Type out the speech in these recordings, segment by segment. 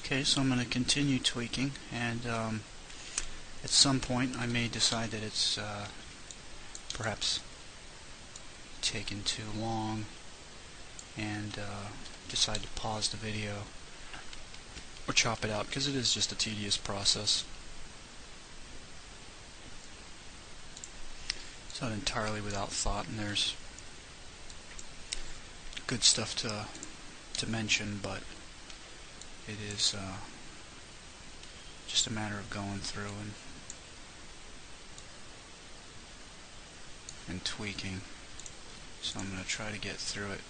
Okay, so I'm going to continue tweaking, and at some point I may decide that it's perhaps taken too long and decide to pause the video or chop it out, because it is just a tedious process. It's not entirely without thought, and there's good stuff to mention, but it is just a matter of going through and tweaking. So I'm going to try to get through it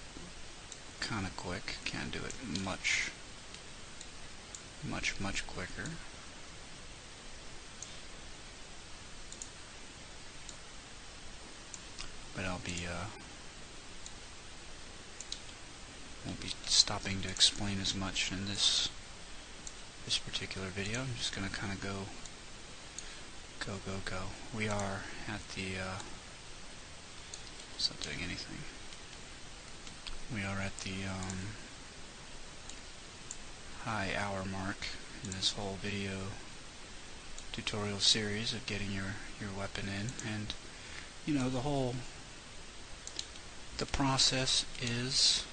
kind of quick. Can't do it much quicker. But I'll be won't be stopping to explain as much in this particular video. I'm just going to kind of go. We are at the it's not doing anything. We are at the high hour mark in this whole video tutorial series of getting your weapon in, and you know, the process is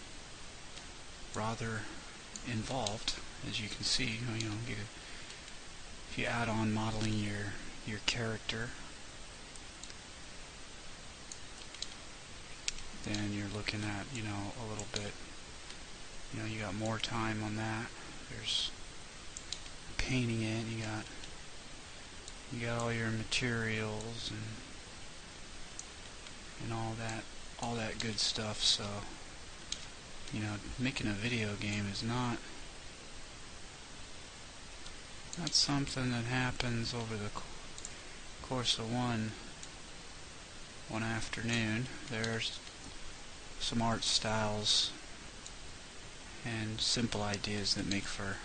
rather involved, as you can see. You know, if you add on modeling your character, then you're looking at, you know, a little bit, you know, you got more time on that. There's painting it, you got all your materials and all that good stuff. So, you know, making a video game is not something that happens over the course of one afternoon. There's some art styles and simple ideas that make for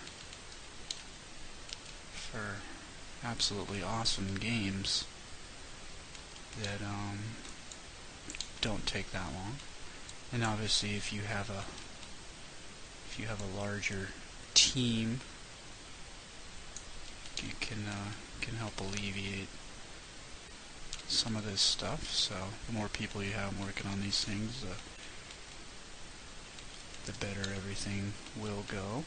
absolutely awesome games that don't take that long. And obviously, if you have a larger team, it can help alleviate some of this stuff. So the more people you have working on these things, the better everything will go.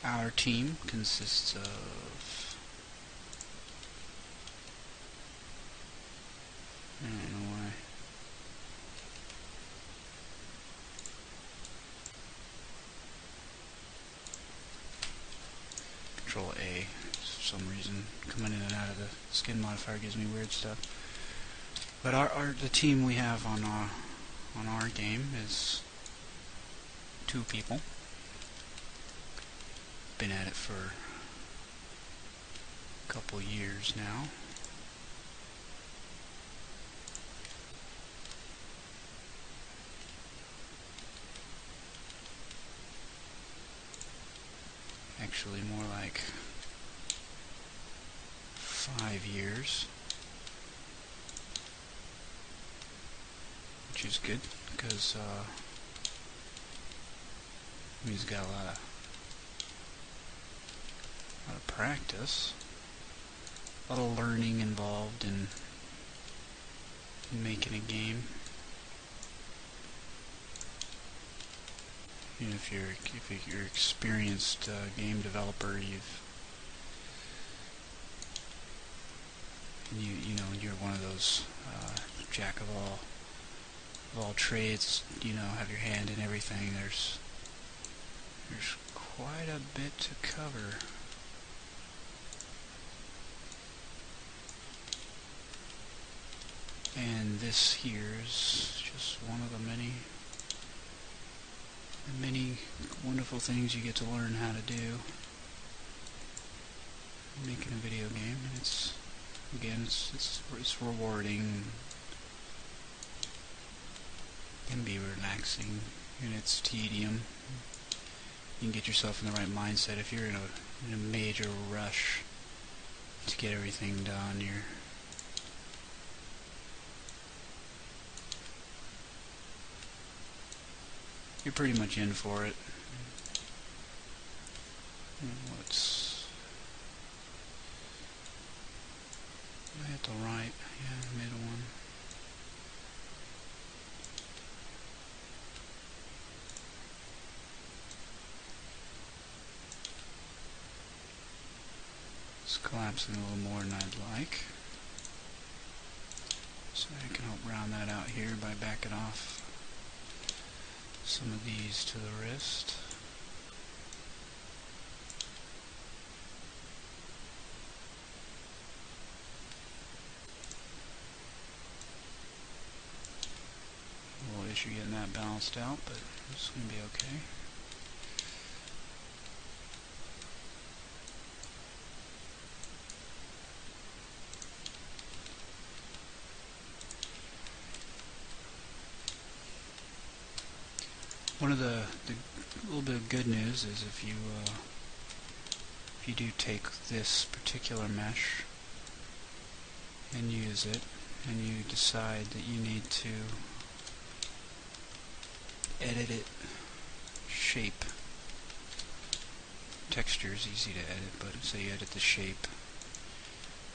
Our team consists of, I don't know why. Control A, for some reason, coming in and out of the skin modifier gives me weird stuff. But the team we have on our game is 2 people. Been at it for a couple years now. Actually, more like 5 years, which is good because he's got a lot of practice, a lot of learning involved in making a game. You know, if you're experienced game developer, you know, you're one of those jack of all trades. You know, have your hand in everything. There's quite a bit to cover. And this here is just one of the many wonderful things you get to learn how to do making a video game. And it's rewarding and be relaxing in its tedium. You can get yourself in the right mindset. If you're in a major rush to get everything done, you're pretty much in for it. Let's... I hit the right, yeah, mid one. It's collapsing a little more than I'd like. So I can help round that out here by backing off some of these to the wrist. A little issue getting that balanced out, but it's going to be okay. One of the little bit of good news is if you do take this particular mesh and use it, and you decide that you need to edit it, shape. Texture is easy to edit, but say you edit the shape.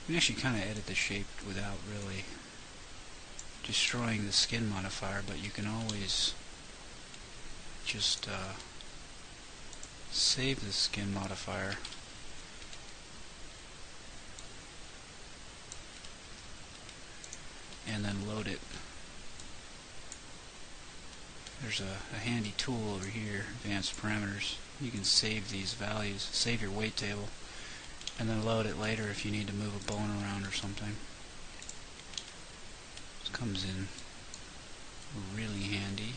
You can actually kind of edit the shape without really destroying the skin modifier, but you can always just save the skin modifier and then load it. There's a handy tool over here, advanced parameters. You can save these values, save your weight table, and then load it later if you need to move a bone around or something. This comes in really handy.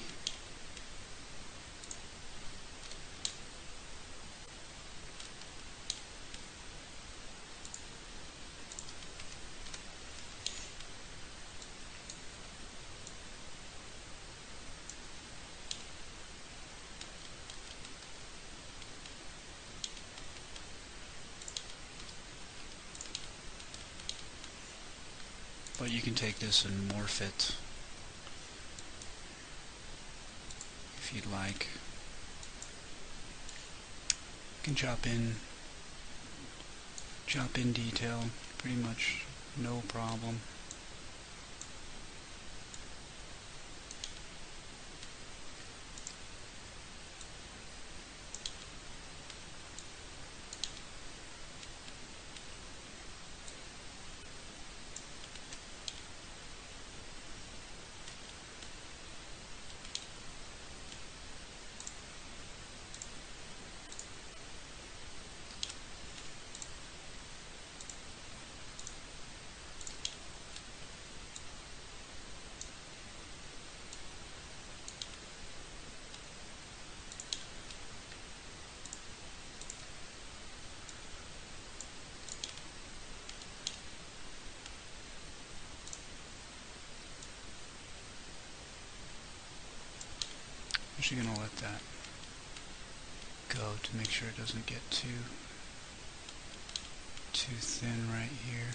But you can take this and morph it if you'd like. You can chop in detail, pretty much no problem. I'm actually going to let that go to make sure it doesn't get too thin right here.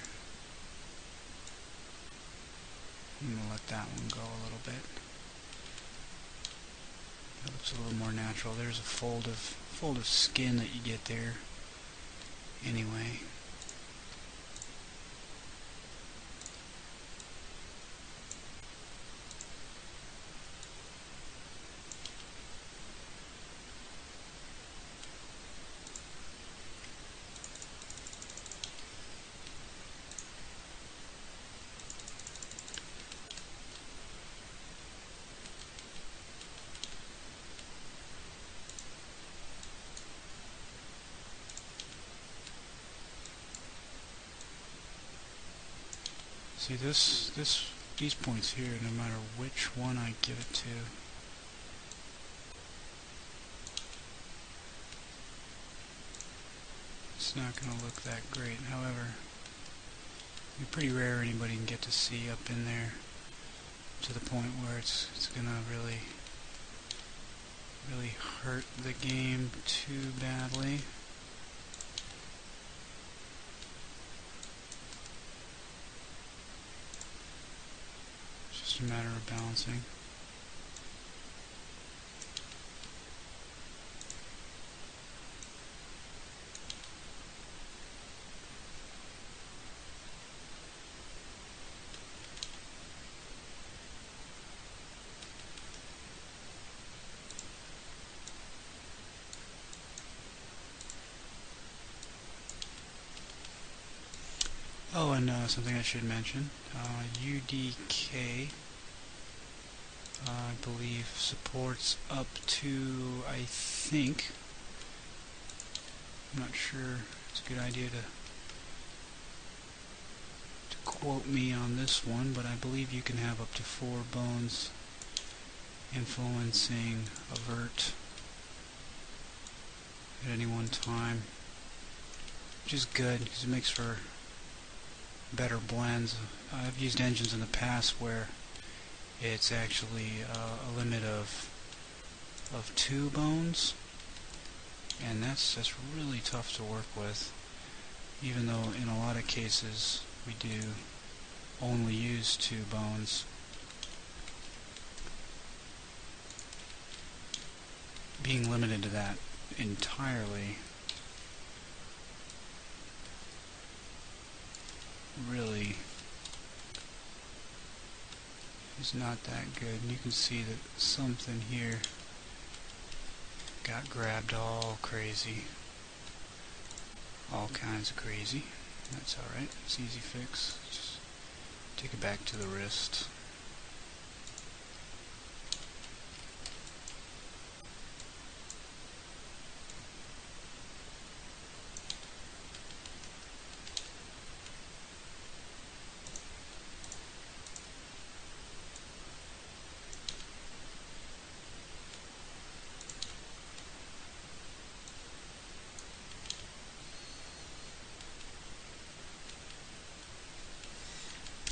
I'm going to let that one go a little bit. That looks a little more natural. There's a fold of skin that you get there anyway. See these points here, no matter which one I give it to, it's not going to look that great. However, it'd be pretty rare anybody can get to see up in there to the point where it's going to really hurt the game too badly. It's just a matter of balancing. something I should mention. UDK, I believe, supports up to, I think, I'm not sure it's a good idea to quote me on this one, but I believe you can have up to 4 bones influencing a vert at any one time, which is good because it makes for better blends. I've used engines in the past where it's actually a limit of 2 bones, and that's really tough to work with, even though in a lot of cases we do only use 2 bones. Being limited to that entirely really is not that good. And you can see that something here got grabbed all crazy, all kinds of crazy. That's alright, it's easy fix. Just take it back to the wrist.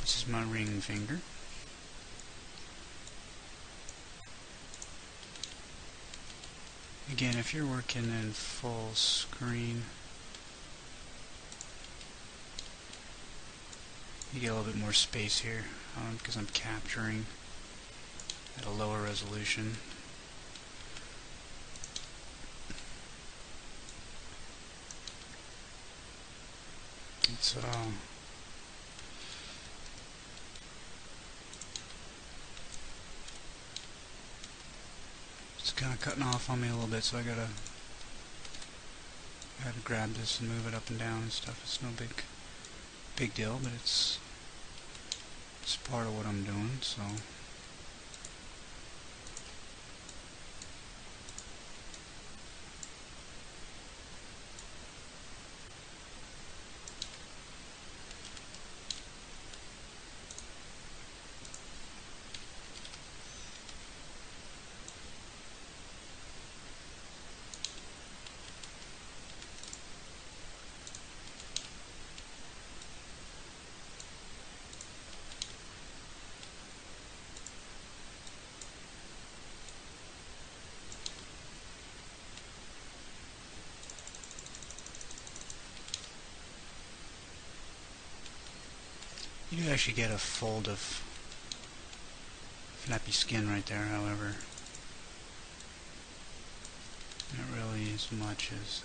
This is my ring finger. Again, if you're working in full screen, you get a little bit more space here because I'm capturing at a lower resolution. It's kind of cutting off on me a little bit, so I gotta grab this and move it up and down and stuff. It's no big deal, but it's part of what I'm doing, so. You do actually get a fold of flappy skin right there, however. Not really as much as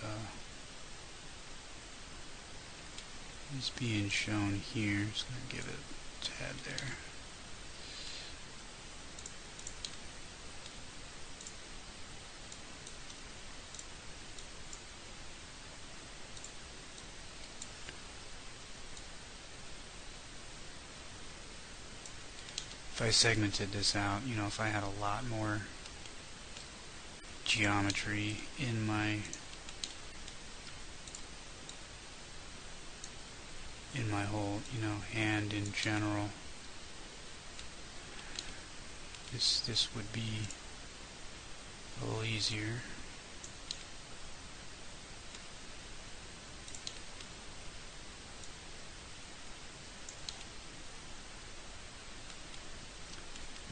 is being shown here. Just going to give it a tad there. If I segmented this out, you know, if I had a lot more geometry in my whole, you know, hand in general, this would be a little easier.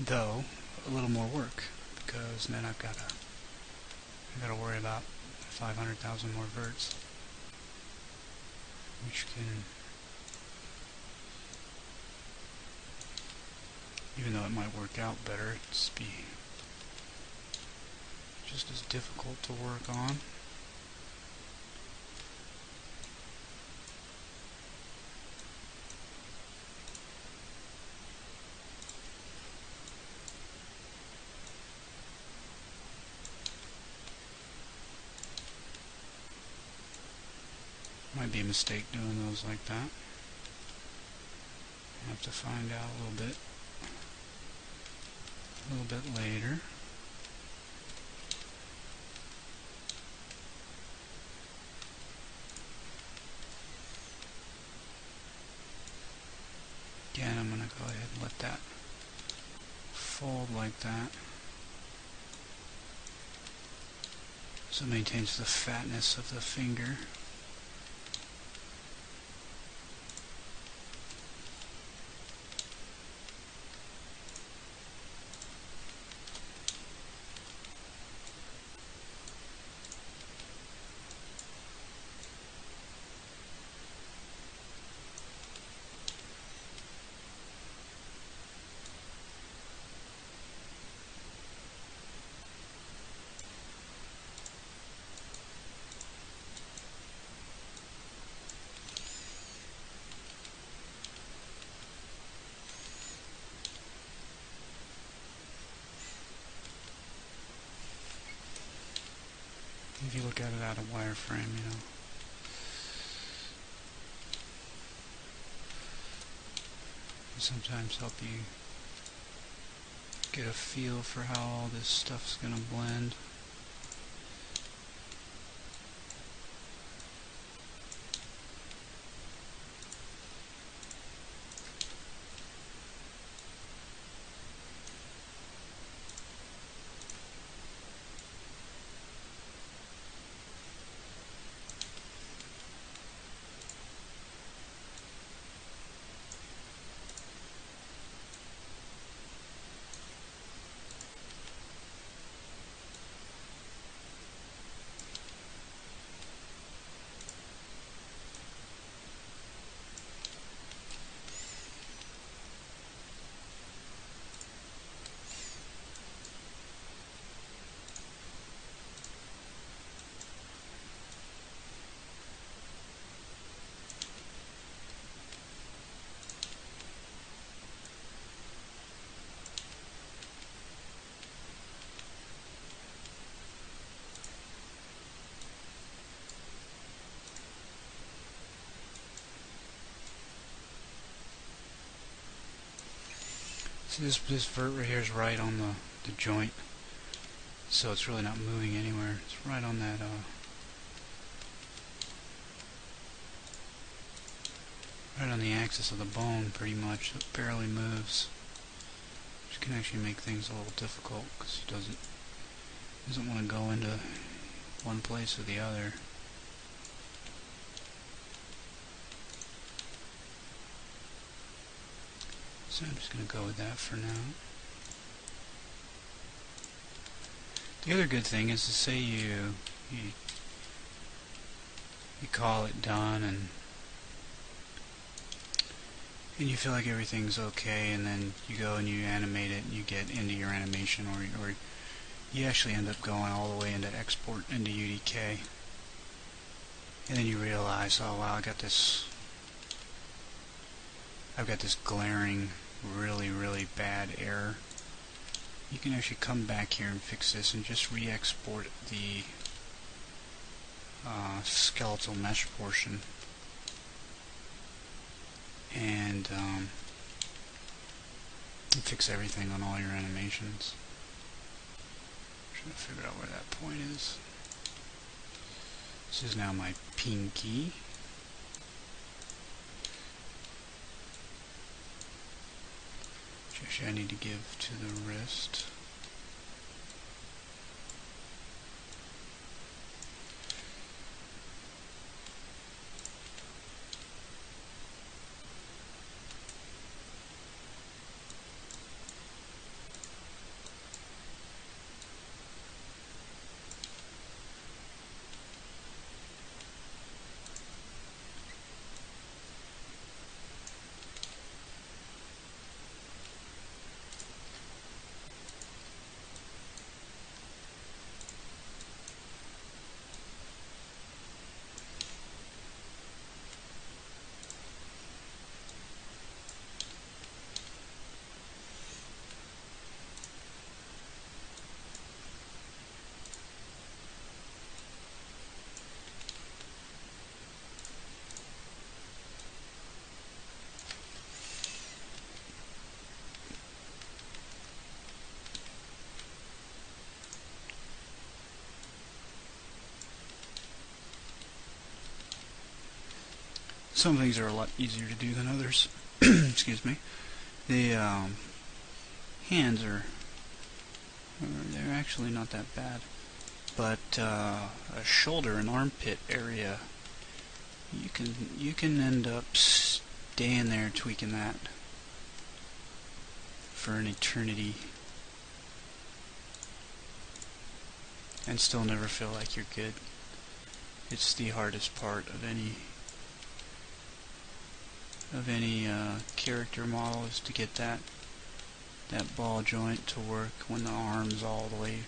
Though a little more work, because then I gotta worry about 500,000 more verts, which can, even though it might work out better, it's be just as difficult to work on. Might be a mistake doing those like that. have to find out a little bit later. Again, I'm going to go ahead and let that fold like that, so it maintains the fatness of the finger. If you look at it out of wireframe, you know, it sometimes help you get a feel for how all this stuff's going to blend. See, this vert right here is right on the joint, so it's really not moving anywhere. It's right on that right on the axis of the bone, pretty much. It barely moves, which can actually make things a little difficult because he doesn't want to go into one place or the other. So I'm just going to go with that for now. The other good thing is to say you call it done and you feel like everything's okay, and then you go and you animate it and you get into your animation, or you actually end up going all the way into export into UDK, and then you realize, oh wow, I've got this glaring really bad error. You can actually come back here and fix this and just re-export the skeletal mesh portion, and fix everything on all your animations. I'm trying to figure out where that point is. This is now my pinky. Which actually I need to give to the wrist. Some things are a lot easier to do than others. Excuse me. The hands they're actually not that bad, but a shoulder and armpit area, you can end up staying there tweaking that for an eternity and still never feel like you're good. It's the hardest part of any character model, is to get that ball joint to work when the arm's all the way,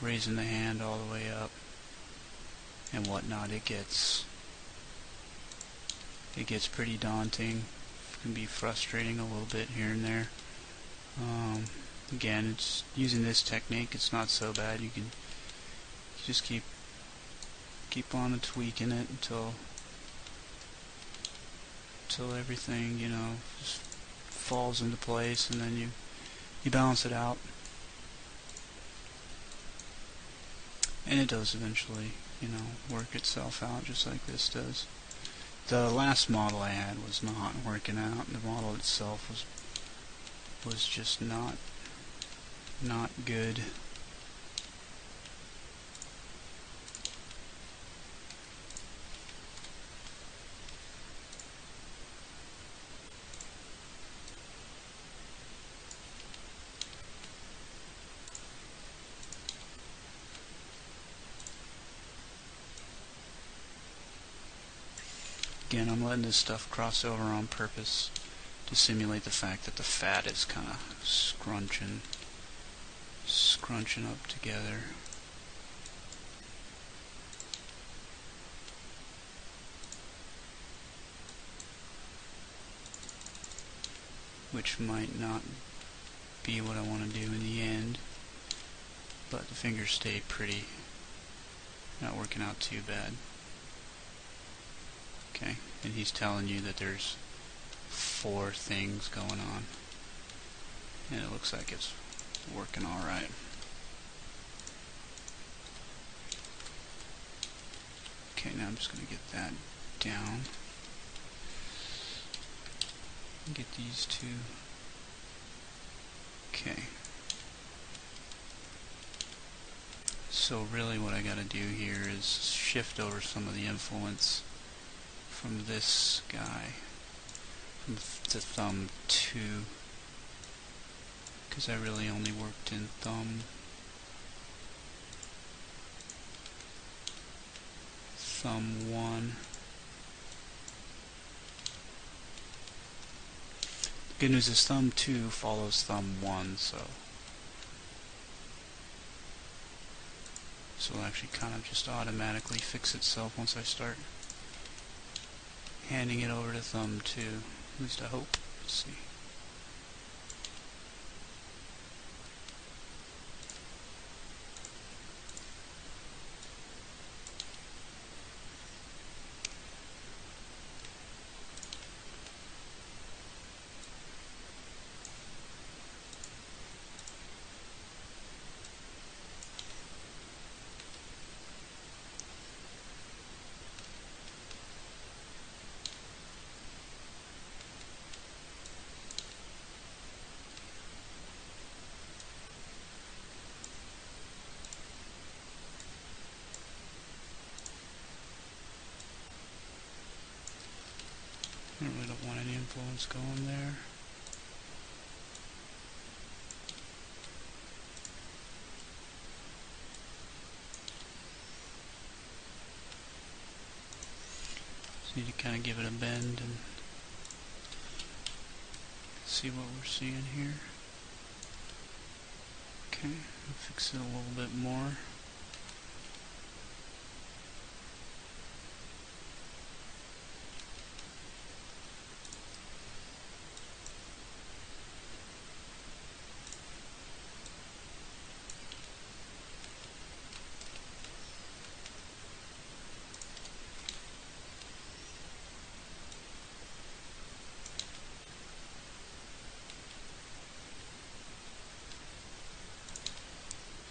raising the hand all the way up and whatnot. It gets pretty daunting. It can be frustrating a little bit here and there. Again, it's using this technique, it's not so bad. You can just keep on tweaking it until everything, just falls into place, and then you balance it out. And it does eventually, work itself out just like this does. The last model I had was not working out. The model itself was just not good. Again, I'm letting this stuff cross over on purpose to simulate the fact that the fat is kind of scrunching up together. Which might not be what I want to do in the end, but the fingers stay pretty, not working out too bad. Okay, and he's telling you that there's 4 things going on, and it looks like it's working alright. Okay, now I'm just going to get that down. Get these 2. Okay. So really what I got to do here is shift over some of the influence from this guy to thumb 2, because I really only worked in thumb 1. The good news is thumb 2 follows thumb 1, so it'll actually kind of just automatically fix itself once I start handing it over to thumb 2. At least I hope. Let's see. I really don't want any influence going there. Just need to kind of give it a bend and see what we're seeing here. Okay, I'll fix it a little bit more.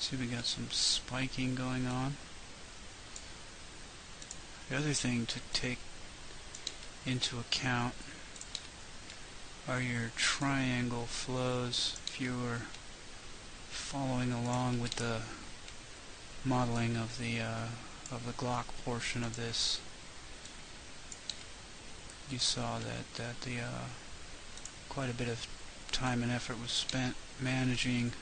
See, we got some spiking going on. The other thing to take into account are your triangle flows. If you were following along with the modeling of the Glock portion of this, you saw that quite a bit of time and effort was spent managing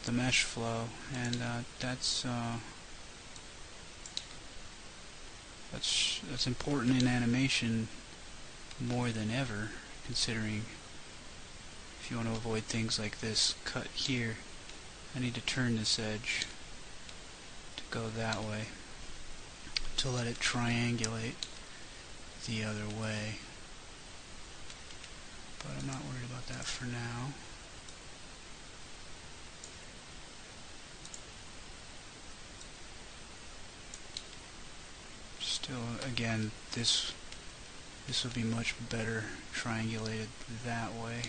the mesh flow, and that's important in animation more than ever, considering if you want to avoid things like this cut here, I need to turn this edge to go that way to let it triangulate the other way. But I'm not worried about that for now. Still, again, this will be much better triangulated that way.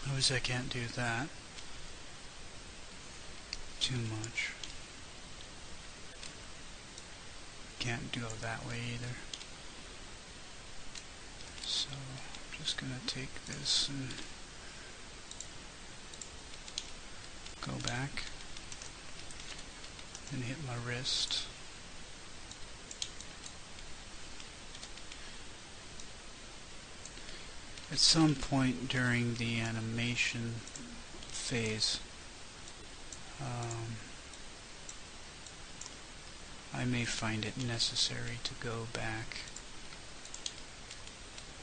Notice I can't do that too much. Can't go that way either. So I'm just going to take this and go back and hit my wrist. At some point during the animation phase, I may find it necessary to go back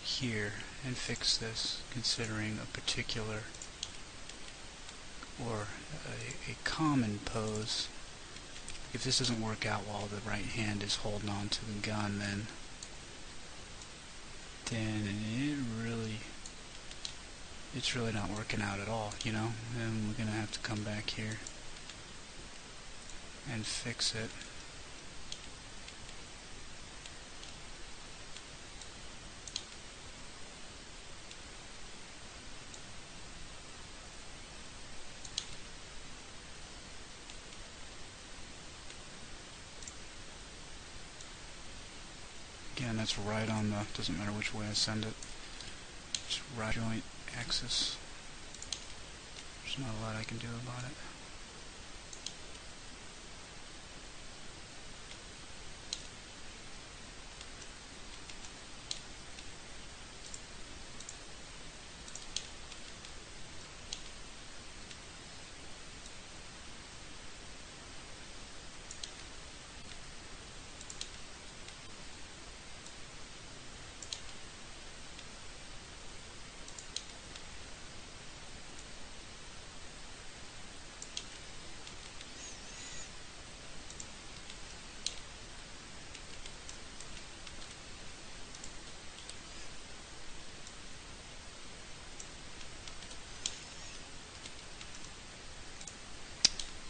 here and fix this, considering a particular or a common pose. If this doesn't work out while the right hand is holding on to the gun, then it's really not working out at all, you know, and we're going to have to come back here and fix it. Again, that's right on the, doesn't matter which way I send it, it's right joint axis. There's not a lot I can do about it.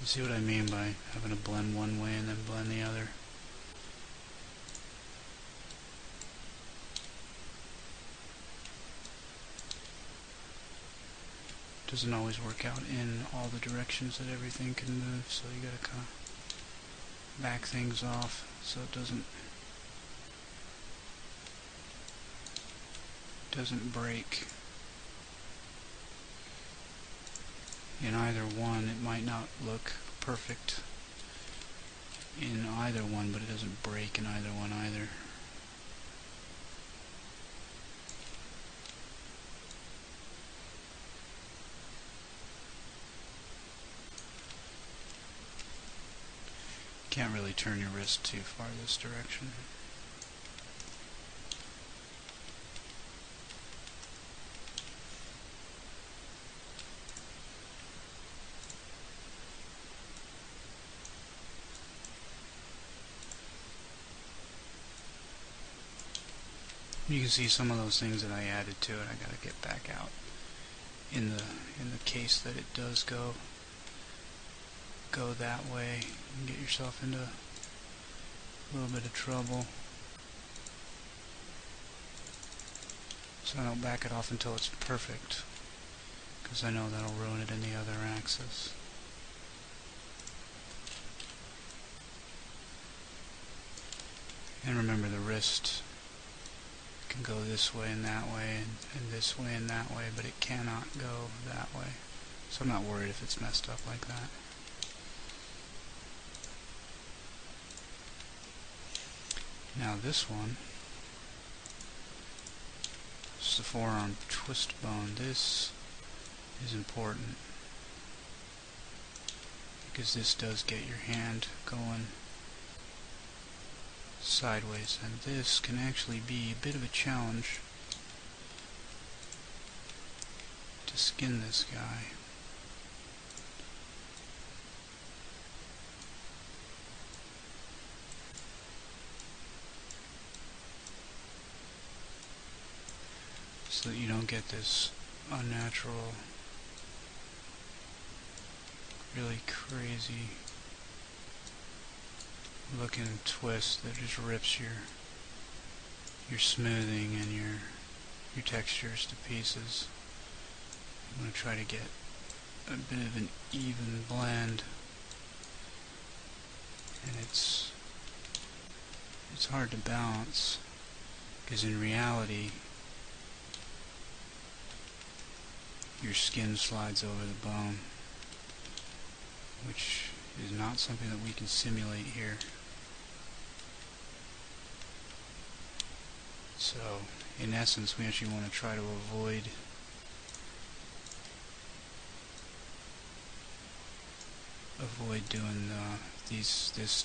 see what I mean by having to blend one way and then blend the other? Doesn't always work out in all the directions that everything can move, so you gotta kind of back things off so it doesn't break. In either one, it might not look perfect in either one, but it doesn't break in either one either. Can't really turn your wrist too far this direction. You can see some of those things that I added to it. I gotta get back out in the case that it does go that way and get yourself into a little bit of trouble. So I don't back it off until it's perfect, because I know that'll ruin it in the other axis. And remember, the wrist can go this way and that way and this way and that way, but it cannot go that way. So I'm not worried if it's messed up like that. Now this one, this is the forearm twist bone. This is important because this does get your hand going sideways, and this can actually be a bit of a challenge to skin this guy. So that you don't get this unnatural, really crazy looking twist that just rips your smoothing and your textures to pieces. I'm going to try to get a bit of an even blend, and it's hard to balance, because in reality your skin slides over the bone, which is not something that we can simulate here. So, in essence, we actually want to try to avoid doing this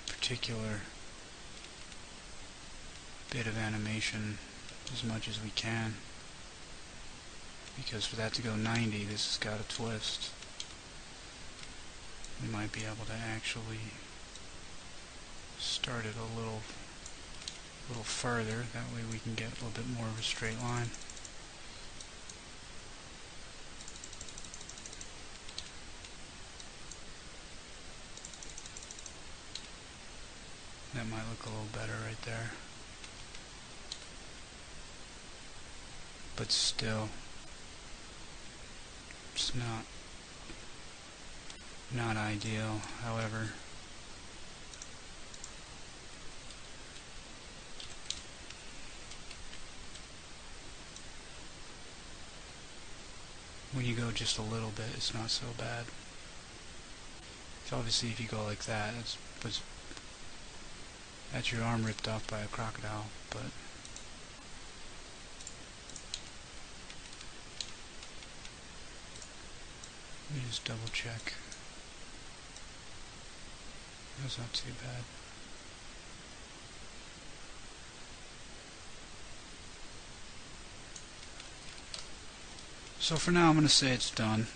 particular bit of animation as much as we can, because for that to go 90, this has got to twist. We might be able to actually start it a little further. That way we can get a little bit more of a straight line. That might look a little better right there. But still, it's not ideal. However, when you go just a little bit, it's not so bad. So obviously if you go like that, that's your arm ripped off by a crocodile, but let me just double check. That's not too bad. So for now I'm going to say it's done.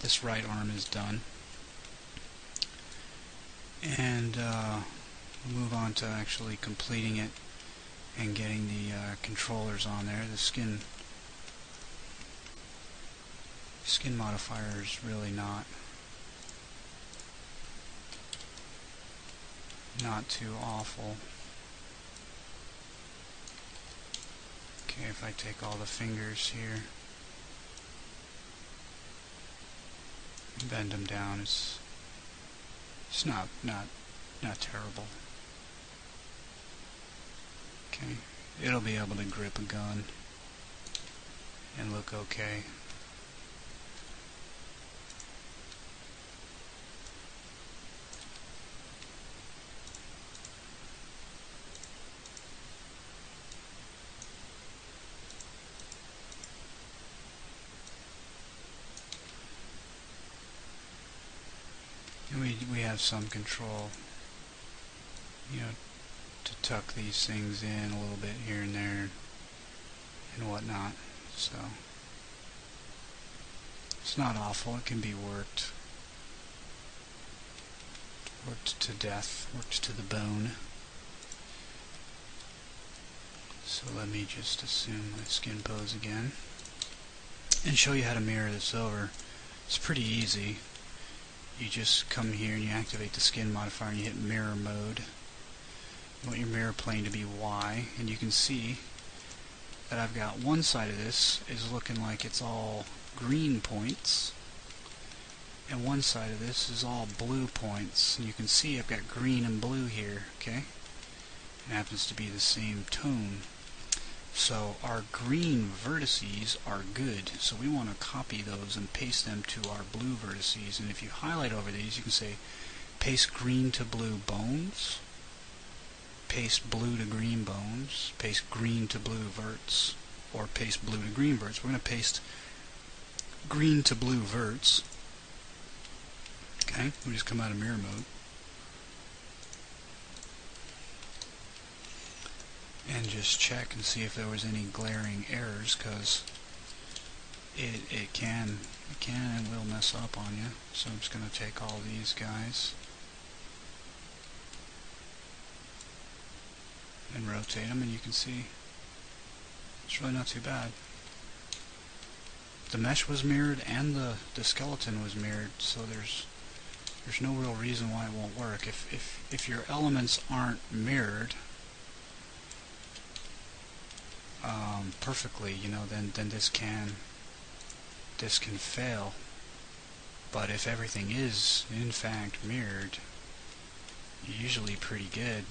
This right arm is done. And we'll move on to actually completing it and getting the controllers on there. The skin modifier is really not not too awful. Okay, if I take all the fingers here, bend them down, it's not terrible. Okay, it'll be able to grip a gun and look okay. And we have some control, you know, to tuck these things in a little bit here and there and whatnot. So it's not awful. It can be worked to death, worked to the bone. So let me just assume my skin pose again and show you how to mirror this over. It's pretty easy. You just come here and you activate the skin modifier and you hit mirror mode. You want your mirror plane to be Y, and you can see that I've got one side of this is looking like it's all green points, and one side of this is all blue points. And you can see I've got green and blue here, okay? It happens to be the same tone. So our green vertices are good, so we want to copy those and paste them to our blue vertices. And if you highlight over these, you can say paste green to blue bones, paste blue to green bones, paste green to blue verts, or paste blue to green verts. We're going to paste green to blue verts. Okay, we just come out of mirror mode and just check and see if there was any glaring errors, because it can and will mess up on you. So I'm just going to take all these guys and rotate them, and you can see it's really not too bad. The mesh was mirrored and the skeleton was mirrored, so there's no real reason why it won't work. If your elements aren't mirrored perfectly, you know, then this can fail. But if everything is in fact mirrored, usually pretty good.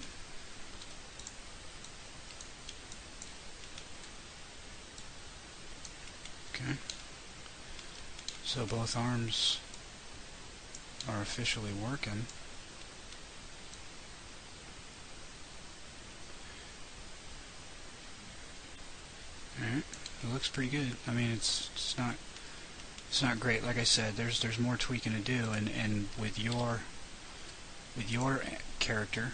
Okay, so both arms are officially working. Alright, it looks pretty good. I mean, it's not great. Like I said, there's more tweaking to do, and with your character,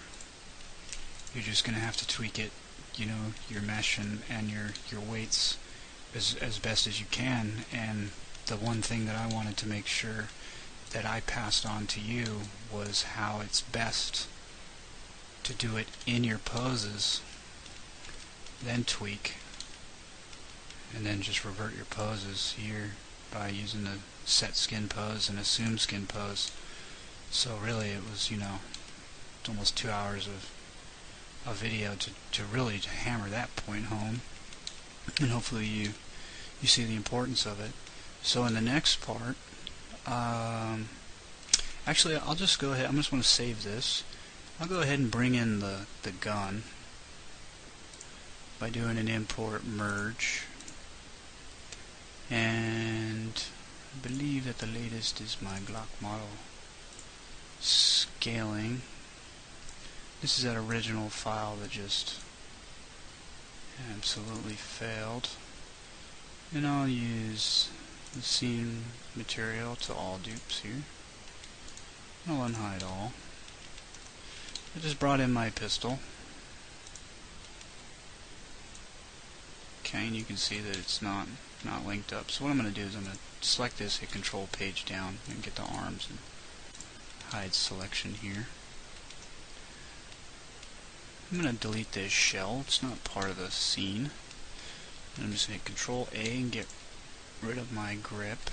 you're just gonna have to tweak it, you know, your mesh and your weights as best as you can. And the one thing that I wanted to make sure that I passed on to you was how it's best to do it in your poses, then tweak, and then just revert your poses here by using the set skin pose and assume skin pose. So really it was, you know, almost 2 hours of video to really hammer that point home, and hopefully you see the importance of it. So in the next part, actually I'll just go ahead, I just want to save this. I'll go ahead and bring in the gun by doing an import merge, and I believe that the latest is my Glock model scaling. This is that original file that just absolutely failed. And I'll use the scene material to all dupes here. I'll unhide all. I just brought in my pistol. Okay, and you can see that it's not linked up. So what I'm going to do is I'm going to select this, hit Control Page down, and get the arms and hide selection here. I'm going to delete this shell. It's not part of the scene. And I'm just going to hit Control A and get rid of my grip.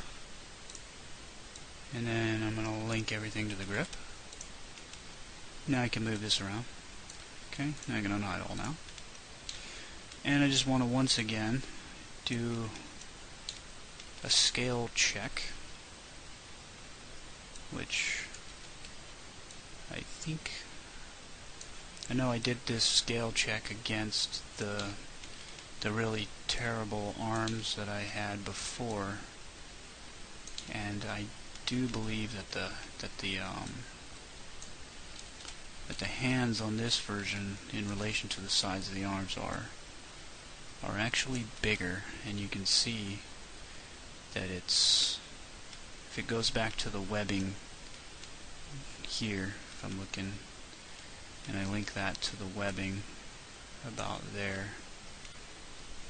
And then I'm going to link everything to the grip. Now I can move this around. Okay, now I can unhide all now. And I just want to once again do a scale check, which I know I did this scale check against the really terrible arms that I had before, and I do believe that the hands on this version in relation to the size of the arms are actually bigger, and you can see that if it goes back to the webbing here, if I'm looking and I link that to the webbing about there,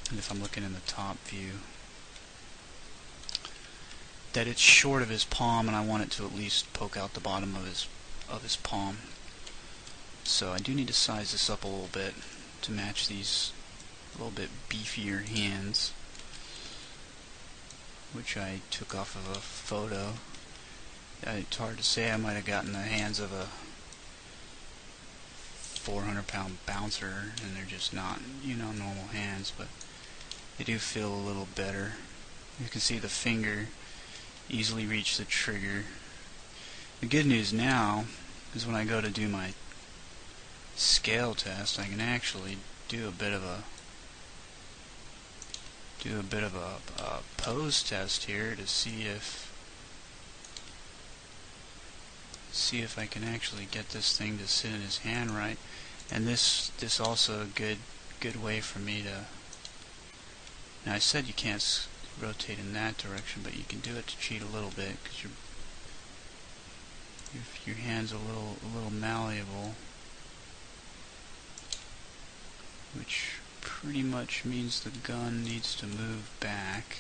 and if I'm looking in the top view, that it's short of his palm, and I want it to at least poke out the bottom of his palm. So I do need to size this up a little bit to match these a little bit beefier hands, which I took off of a photo. It's hard to say. I might have gotten the hands of a 400-pound bouncer, and they're just not, normal hands, but they do feel a little better. You can see the finger easily reach the trigger. The good news now is when I go to do my scale test, I can actually do a bit of a pose test here to see if I can actually get this thing to sit in his hand right. And this also a good way for me to. Now I said you can't rotate in that direction, but you can do it to cheat a little bit because your hand's a little malleable, which pretty much means the gun needs to move back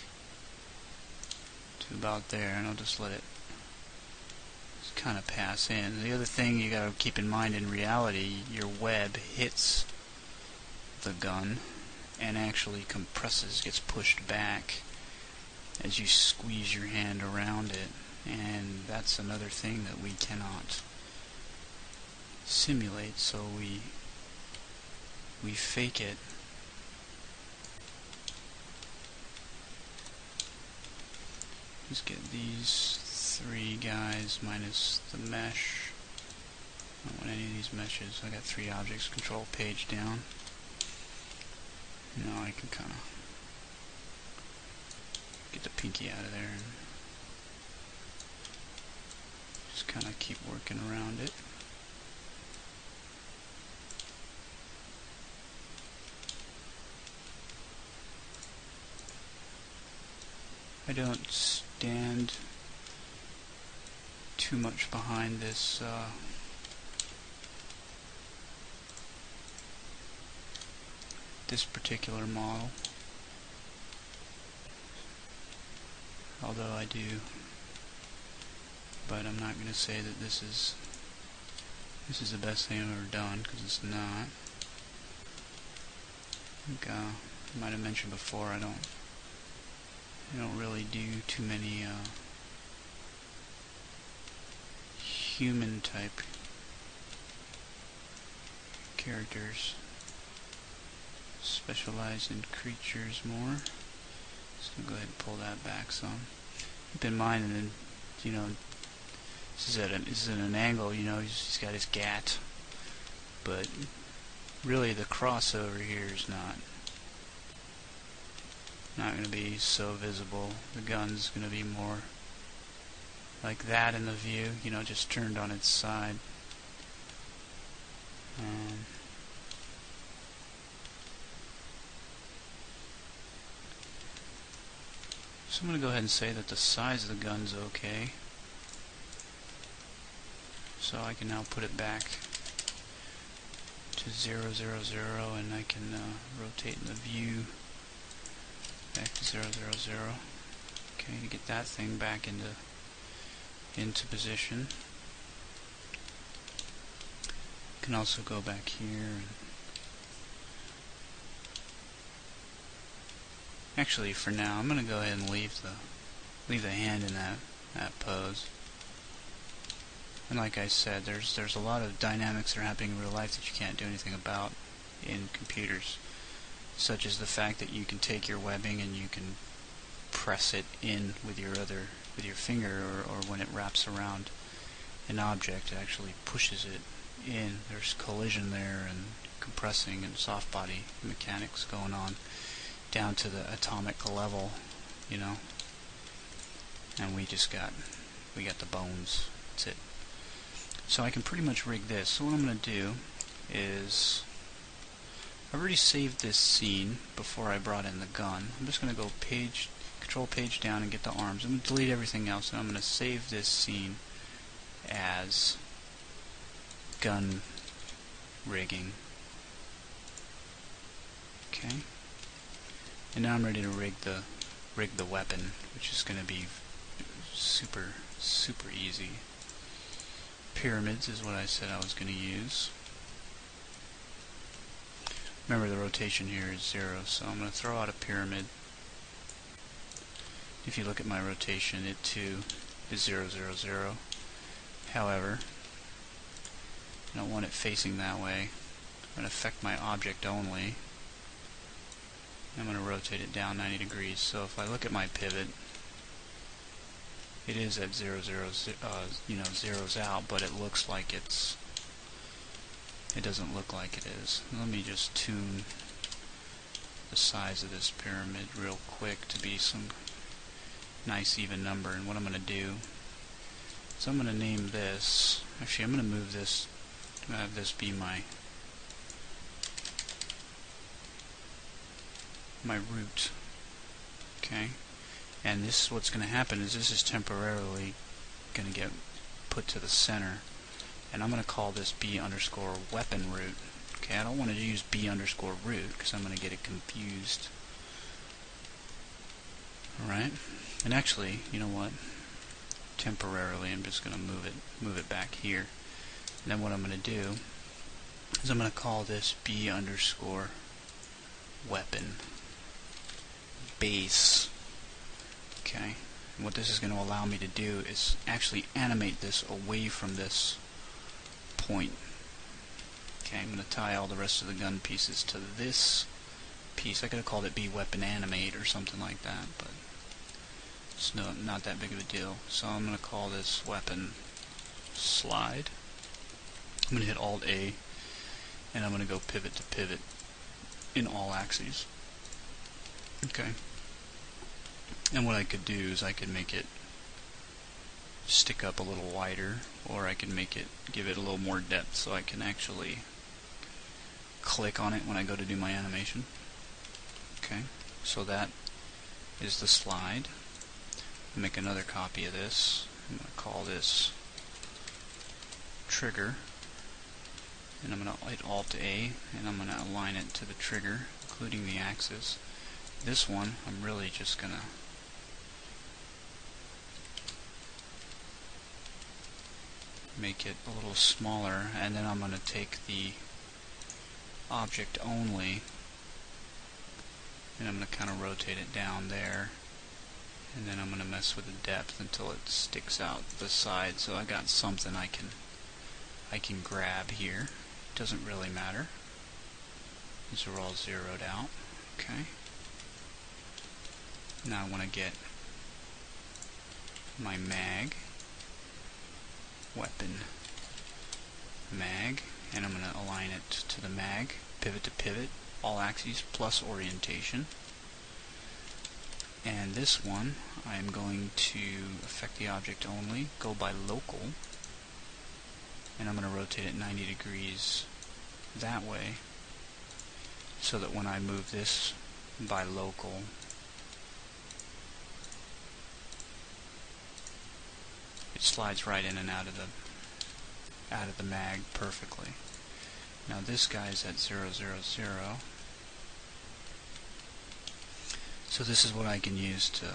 to about there, and I'll just let it kind of pass in. The other thing you got to keep in mind, in reality, your web hits the gun and actually compresses, gets pushed back as you squeeze your hand around it, and that's another thing that we cannot simulate, so we fake it. Just get these 3 guys minus the mesh. I don't want any of these meshes. I got 3 objects. Control page down. Now I can kind of get the pinky out of there and just kind of keep working around it. I don't stand too much behind this this particular model, although I do, but I'm not going to say that this is the best thing I've ever done, because it's not. I think I might have mentioned before, I don't really do too many human type characters. Specialize in creatures more. Just gonna go ahead and pull that back some. Keep in mind, and then this is at an angle. He's got his gat, but really the crossover here is not going to be so visible. The gun's going to be more like that in the view, just turned on its side. So I'm going to go ahead and say that the size of the gun's okay. So I can now put it back to 0, 0, 0, and I can rotate in the view back to 0, 0, 0. Okay, to get that thing back into position. Can also go back here and actually for now I'm gonna go ahead and leave the hand in that pose. And like I said, there's a lot of dynamics that are happening in real life that you can't do anything about in computers, such as the fact that you can take your webbing and you can press it in with your finger, or when it wraps around an object, it actually pushes it in. There's collision there and compressing and soft body mechanics going on down to the atomic level, you know. And we got the bones. That's it. So I can pretty much rig this. So what I'm going to do is, I've already saved this scene before I brought in the gun. I'm just going to go control page down and get the arms. I'm going to delete everything else, and I'm going to save this scene as gun rigging. Okay. And now I'm ready to rig the weapon, which is going to be super easy. Pyramids is what I said I was going to use. Remember, the rotation here is 0, so I'm going to throw out a pyramid. If you look at my rotation, it too is 0, 0, 0. However, I don't want it facing that way. I'm going to affect my object only. I'm going to rotate it down 90 degrees. So if I look at my pivot, it is at 0, 0, zeros out, but it looks like it doesn't look like it is. Let me just tune the size of this pyramid real quick to be some nice even number. And what I'm going to do is I'm going to name this, actually I'm going to move this, I'm going to have this be my root. Okay, and this, what's going to happen is this is temporarily going to get put to the center, and I'm going to call this B underscore weapon root. Okay, I don't want to use B underscore root because I'm going to get it confused. Alright, and actually, you know what? Temporarily, I'm just going to move it back here. And then what I'm going to do is I'm going to call this B underscore weapon base. Okay, and what this is going to allow me to do is actually animate this away from this point. Okay, I'm going to tie all the rest of the gun pieces to this piece. I could have called it B weapon animate or something like that, but it's not that big of a deal. So I'm going to call this weapon slide. I'm going to hit Alt A, and I'm going to go pivot to pivot in all axes. Okay. And what I could do is I could make it stick up a little wider, or I can give it a little more depth so I can actually click on it when I go to do my animation. Okay, so that is the slide. I'll make another copy of this. I'm going to call this trigger, and I'm going to hit Alt A, and I'm going to align it to the trigger, including the axis. This one, I'm really just going to make it a little smaller, and then I'm going to take the object only, and I'm going to kind of rotate it down there, and then I'm going to mess with the depth until it sticks out the side, so I got something I can grab here. Doesn't really matter. These are all zeroed out. Okay. Now I want to get my mag, weapon, mag, and I'm going to align it to the mag, pivot to pivot, all axes plus orientation. And this one, I'm going to affect the object only, go by local, and I'm going to rotate it 90 degrees that way, so that when I move this by local, it slides right in and out of the mag perfectly. Now this guy's at 0, 0, 0. So this is what I can use to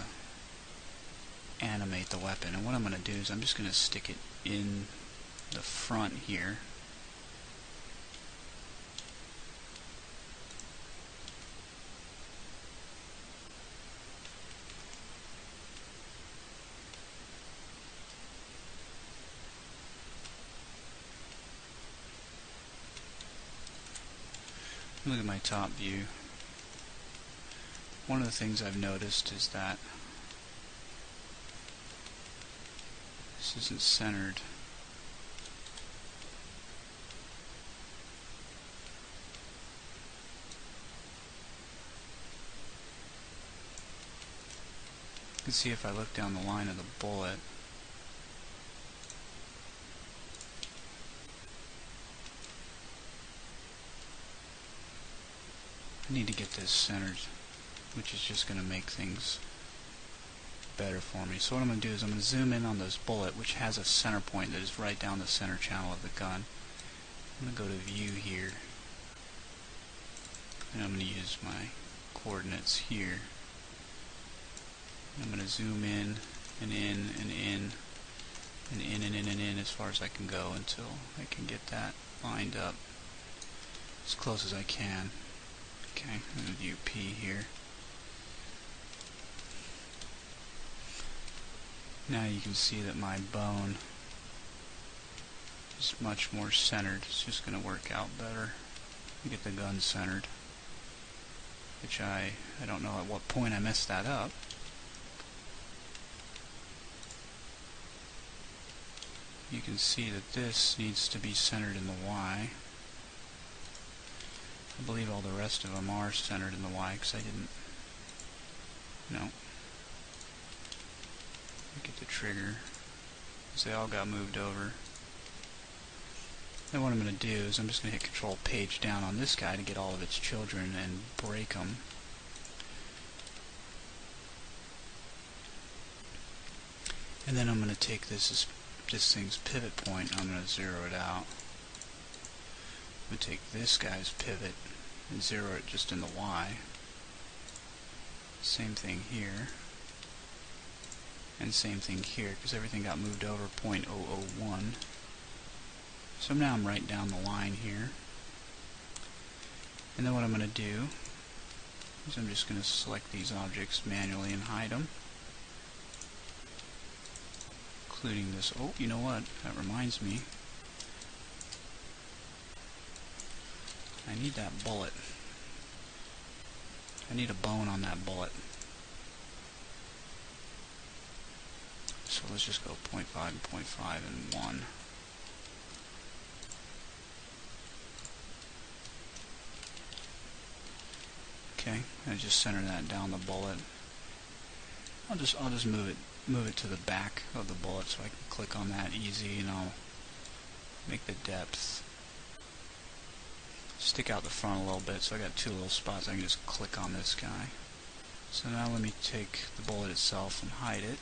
animate the weapon. And what I'm going to do is I'm just going to stick it in the front here. Look at my top view. One of the things I've noticed is that this isn't centered. You can see if I look down the line of the bullet, I need to get this centered, which is just going to make things better for me. So what I'm going to do is I'm going to zoom in on this bullet, which has a center point that is right down the center channel of the gun. I'm going to go to view here, and I'm going to use my coordinates here. I'm going to zoom in and in and in and in and in and in as far as I can go until I can get that lined up as close as I can. Okay, I'm going to view P here. Now you can see that my bone is much more centered. It's just going to work out better. Get the gun centered, which I don't know at what point I messed that up. You can see that this needs to be centered in the Y. I believe all the rest of them are centered in the Y because I didn't. No. Look at the trigger, because they all got moved over. Then what I'm going to do is I'm just going to hit Control Page down on this guy to get all of its children and break them. And then I'm going to take this thing's pivot point and I'm going to zero it out. I'm going to take this guy's pivot and zero it just in the Y. Same thing here. And same thing here, because everything got moved over 0.001. So now I'm right down the line here. And then what I'm going to do is I'm just going to select these objects manually and hide them. Including this. Oh, you know what? That reminds me. I need that bullet. I need a bone on that bullet. So let's just go 0.5 and 0.5 and 1. Okay, I just center that down the bullet. I'll just move it to the back of the bullet so I can click on that easy, and I'll make the depth stick out the front a little bit. So I got two little spots. I can just click on this guy. So now let me take the bullet itself and hide it.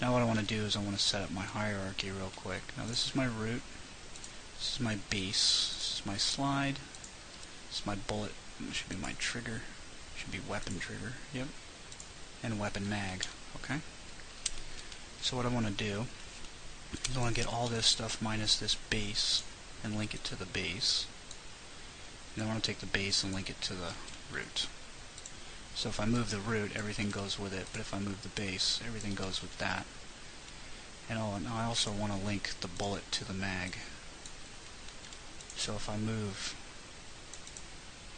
Now what I want to do is I want to set up my hierarchy real quick. Now this is my root, this is my base, this is my slide, this is my bullet, it should be my trigger, should be weapon trigger, yep, and weapon mag, okay? So what I want to do is I want to get all this stuff minus this base and link it to the base. And I want to take the base and link it to the root. So if I move the root, everything goes with it, but if I move the base, everything goes with that. And I also want to link the bullet to the mag. So if I move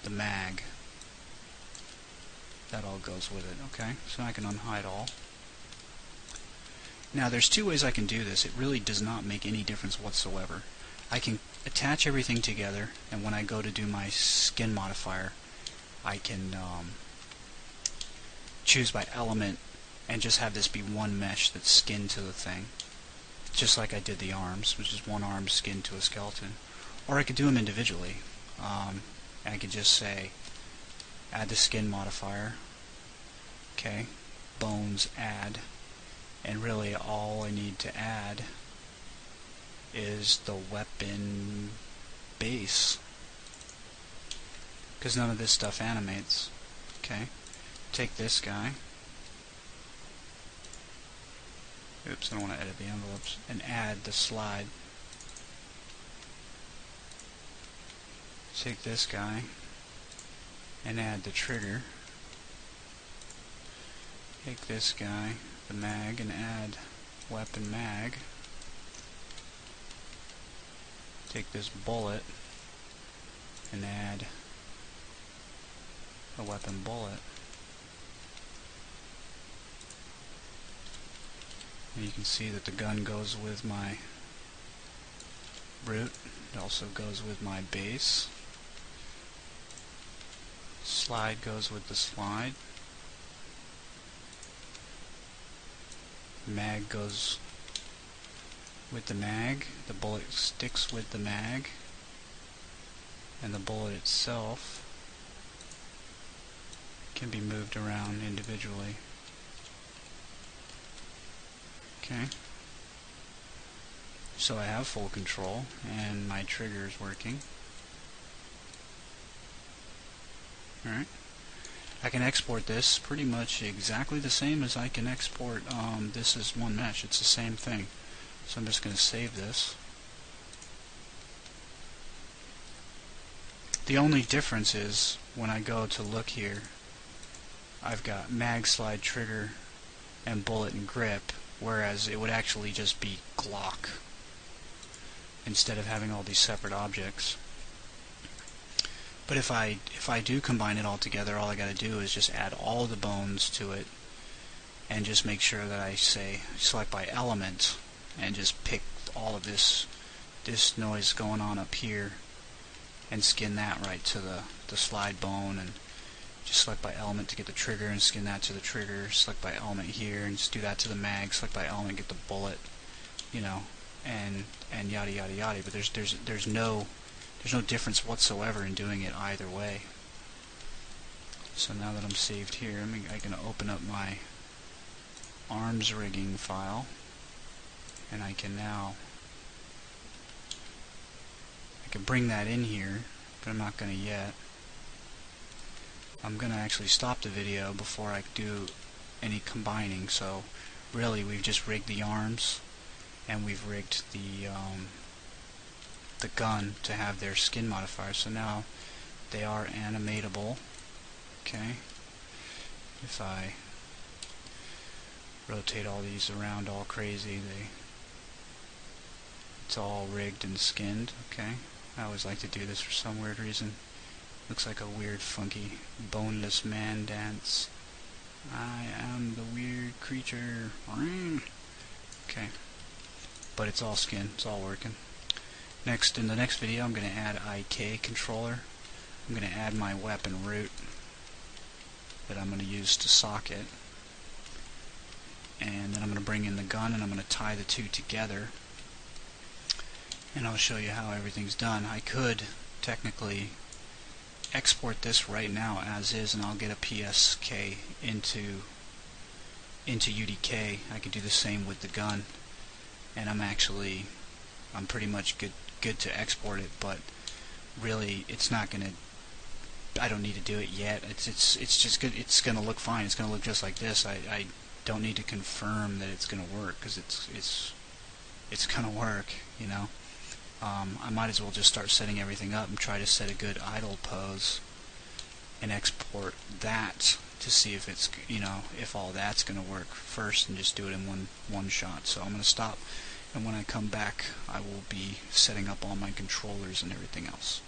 the mag, that all goes with it, okay? So I can unhide all. Now there's two ways I can do this. It really does not make any difference whatsoever. I can attach everything together, and when I go to do my skin modifier, I can choose by element and just have this be one mesh that's skinned to the thing, just like I did the arms, which is one arm skinned to a skeleton. Or I could do them individually. I could just say add the skin modifier, okay, bones add, and really all I need to add is the weapon base, because none of this stuff animates. Okay, take this guy, oops, I don't want to edit the envelopes, and add the slide. Take this guy and add the trigger. Take this guy, the mag, and add weapon mag. Take this bullet and add the weapon bullet. And you can see that the gun goes with my root. It also goes with my base. Slide goes with the slide. Mag goes with the mag. The bullet sticks with the mag. And the bullet itself can be moved around individually. Okay. So I have full control and my trigger is working. Alright. I can export this pretty much exactly the same as I can export this as one mesh. It's the same thing. So I'm just going to save this. The only difference is when I go to look here, I've got mag, slide, trigger, and bullet and grip, whereas it would actually just be Glock instead of having all these separate objects. But if I do combine it all together, all I got to do is just add all the bones to it and just make sure that I say select by element and just pick all of this noise going on up here and skin that right to the slide bone, and just select by element to get the trigger and skin that to the trigger, select by element here and just do that to the mag, select by element, get the bullet, you know, and yada yada yada. But there's no difference whatsoever in doing it either way. So now that I'm saved here, I'm going to open up my arms rigging file, and I can bring that in here, but I'm not going to yet. I'm going to actually stop the video before I do any combining. So really we've just rigged the arms and we've rigged the gun to have their skin modifier. So now they are animatable. Okay. If I rotate all these around all crazy, it's all rigged and skinned. Okay. I always like to do this for some weird reason. Looks like a weird, funky, boneless man dance. I am the weird creature. Okay. But it's all skin. It's all working. Next, in the next video, I'm going to add IK controller. I'm going to add my weapon root that I'm going to use to socket. And then I'm going to bring in the gun and I'm going to tie the two together. And I'll show you how everything's done. I could technically export this right now as is, and I'll get a PSK into UDK. I could do the same with the gun, and I'm pretty much good to export it. But really, it's not gonna. I don't need to do it yet. It's just good. It's gonna look fine. It's gonna look just like this. I don't need to confirm that it's gonna work, because it's gonna work. You know. I might as well just start setting everything up and try to set a good idle pose and export that to see if it's, you know, if all that's going to work first, and just do it in one shot. So I'm going to stop, and when I come back I will be setting up all my controllers and everything else.